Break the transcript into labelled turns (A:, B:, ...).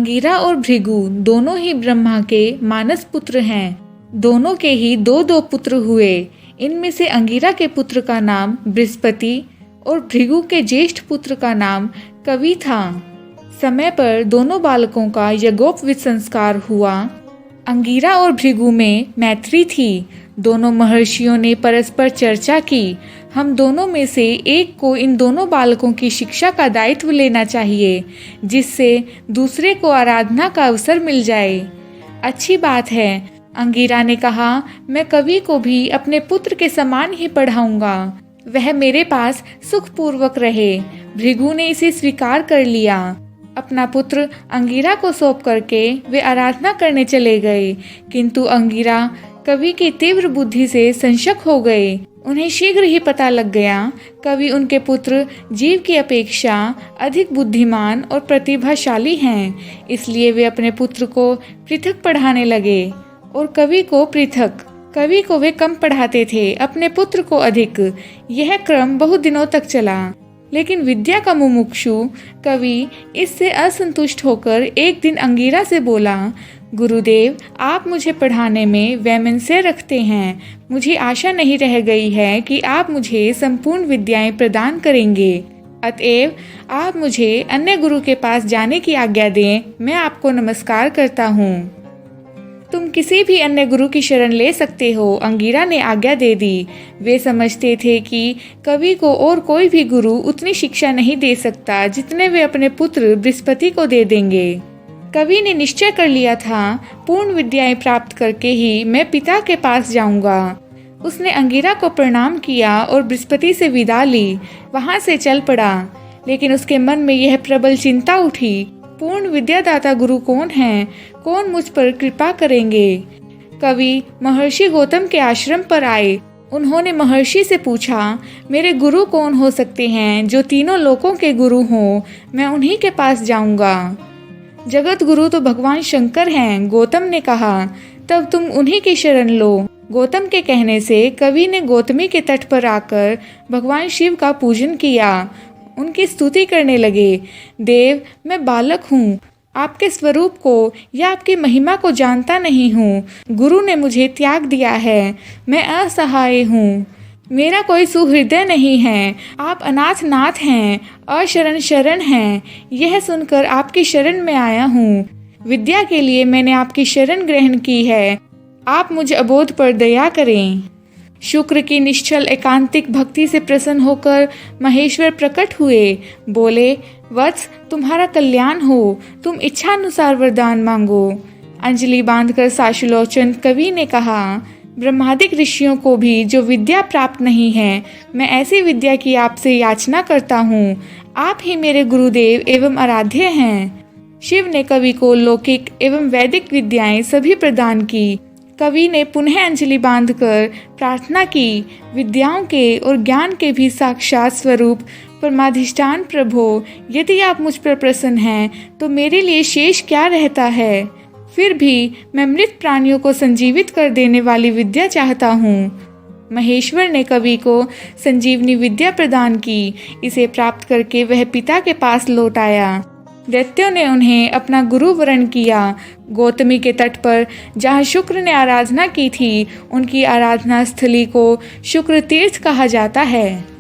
A: अंगिरा और भृगु दोनों ही ब्रह्मा के मानस पुत्र हैं। दोनों के ही दो दो पुत्र हुए। इनमें से अंगिरा के पुत्र का नाम बृहस्पति और भृगु के ज्येष्ठ पुत्र का नाम कवि था। समय पर दोनों बालकों का यज्ञोपवीत संस्कार हुआ। अंगिरा और भृगु में मैत्री थी। दोनों महर्षियों ने परस्पर चर्चा की। हम दोनों में से एक को इन दोनों बालकों की शिक्षा का दायित्व लेना चाहिए, जिससे दूसरे को आराधना का अवसर मिल जाए। अच्छी बात है, अंगिरा ने कहा, मैं कवि को भी अपने पुत्र के समान ही पढ़ाऊंगा। वह मेरे पास सुखपूर्वक रहे। भृगु ने इसे स्वीकार कर लिया। अपना पुत्र अंगिरा को सौंप करके वे आराधना करने चले गए, किंतु अंगिरा कवि की तीव्र बुद्धि से संशक हो गए। उन्हें शीघ्र ही पता लग गया कवि उनके पुत्र जीव की अपेक्षा अधिक बुद्धिमान और प्रतिभाशाली हैं। इसलिए वे अपने पुत्र को पृथक पढ़ाने लगे और कवि को पृथक। कवि को वे कम पढ़ाते थे, अपने पुत्र को अधिक। यह क्रम बहुत दिनों तक चला, लेकिन विद्या का मुमुक्षु कवि इससे असंतुष्ट होकर एक दिन अंगिरा से बोला, गुरुदेव, आप मुझे पढ़ाने में वैमनस्य रखते हैं। मुझे आशा नहीं रह गई है कि आप मुझे संपूर्ण विद्याएं प्रदान करेंगे। अतएव आप मुझे अन्य गुरु के पास जाने की आज्ञा दें। मैं आपको नमस्कार करता हूँ। तुम किसी भी अन्य गुरु की शरण ले सकते हो। अंगिरा ने आज्ञा दे दी। वे समझते थे कि कवि को और कोई भी गुरु उतनी शिक्षा नहीं दे सकता जितने वे अपने पुत्र बृहस्पति को दे देंगे। कवि ने निश्चय कर लिया था, पूर्ण विद्याएं प्राप्त करके ही मैं पिता के पास जाऊंगा। उसने अंगिरा को प्रणाम किया और बृहस्पति से विदा ली। वहां से चल पड़ा, लेकिन उसके मन में यह प्रबल चिंता उठी, पूर्ण विद्यादाता गुरु कौन हैं? कौन मुझ पर कृपा करेंगे? कवि महर्षि गौतम के आश्रम पर आए। उन्होंने महर्षि से पूछा, मेरे गुरु कौन हो सकते हैं जो तीनों लोकों के गुरु हों? मैं उन्हीं के पास जाऊंगा। जगत गुरु तो भगवान शंकर हैं, गौतम ने कहा। तब तुम उन्हीं की शरण लो। गौतम के कहने से कवि ने गौतमी के तट पर आकर भगवान शिव का पूजन किया। उनकी स्तुति करने लगे। देव, मैं बालक हूँ, आपके स्वरूप को या आपकी महिमा को जानता नहीं हूँ। गुरु ने मुझे त्याग दिया है। मैं असहाय हूँ। मेरा कोई सुहृदय नहीं है। आप अनाथ नाथ हैं, अशरण शरण हैं। यह सुनकर आपकी शरण में आया हूँ। विद्या के लिए मैंने आपकी शरण ग्रहण की है। आप मुझ अबोध पर दया करें। शुक्र की निश्चल एकांतिक भक्ति से प्रसन्न होकर महेश्वर प्रकट हुए। बोले, वत्स, तुम्हारा कल्याण हो। तुम इच्छानुसार वरदान मांगो। अंजलि बांधकर साशुलोचन कवि ने कहा, ब्रह्मादिक ऋषियों को भी जो विद्या प्राप्त नहीं है, मैं ऐसी विद्या की आपसे याचना करता हूँ। आप ही मेरे गुरुदेव एवं आराध्य हैं। शिव ने कवि को लौकिक एवं वैदिक विद्याएं सभी प्रदान की। कवि ने पुनः अंजलि बांधकर प्रार्थना की, विद्याओं के और ज्ञान के भी साक्षात स्वरूप परमाधिष्ठान प्रभो, यदि आप मुझ पर प्रसन्न हैं तो मेरे लिए शेष क्या रहता है? फिर भी मैं मृत प्राणियों को संजीवित कर देने वाली विद्या चाहता हूँ। महेश्वर ने कवि को संजीवनी विद्या प्रदान की। इसे प्राप्त करके वह पिता के पास लौट आया। दैत्यों ने उन्हें अपना गुरु वरण किया। गौतमी के तट पर जहाँ शुक्र ने आराधना की थी, उनकी आराधना स्थली को शुक्र तीर्थ कहा जाता है।